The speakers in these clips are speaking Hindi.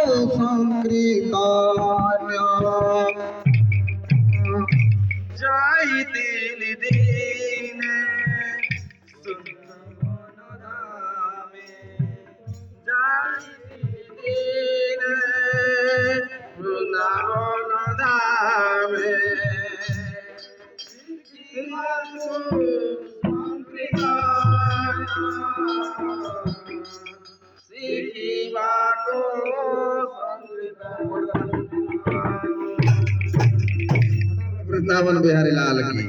ସଂକୀର୍ତ୍ତନ ଯାଇ ତିନି ଦିନେ ବୃନ୍ଦାବନ ଧାମେ ଯାଇ ତିନି ଦିନେ ବୃନ୍ଦାବନ ଧାମେ वृंदावन बिहारी लाल की।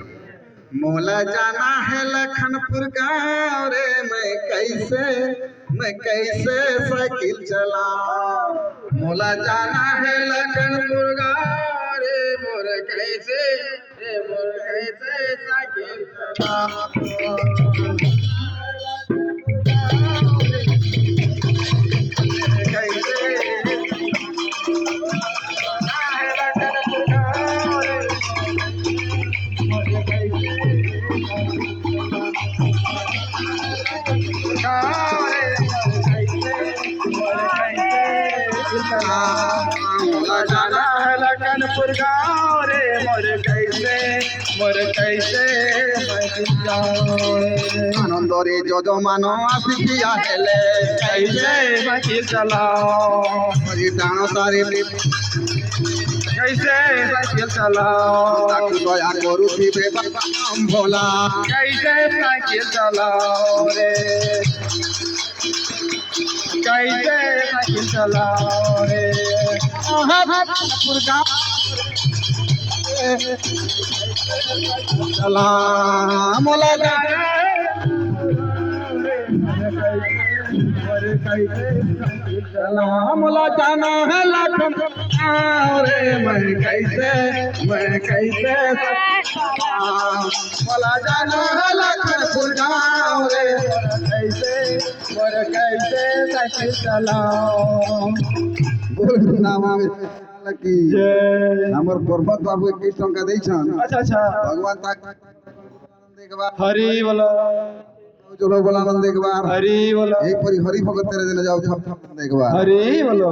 मोला जाना है लखनपुर गाँव रे मैं कैसे साइकिल चलाऊं। मोला जाना है लखनपुर गाँव रे मोर कैसे साइकिल चलाऊं। जाना है लखनपुर गाँव रे मोर कैसे आनंद रे जो मानो आसिया हेले कैसे साइकिल चलाओ दानो तारे कैसे साइकिल चलाओ दया करू थी भोला कैसे साइकिल चलाओ रे कैसे साइकिल चलाओ रे चला मोला मोला जाना है लखनपुर रे मैं कैसे मोला जाना है लखनपुर गाँव रे कैसे साइकिल चलाओ। हमर पर्वत बाबू की टंका देछन। अच्छा अच्छा भगवान ताक हरि बोलो चलो बोला नंद एक बार हरि बोलो एक परी हरि भगत तेरे दिन जाओ एक बार हरि बोलो।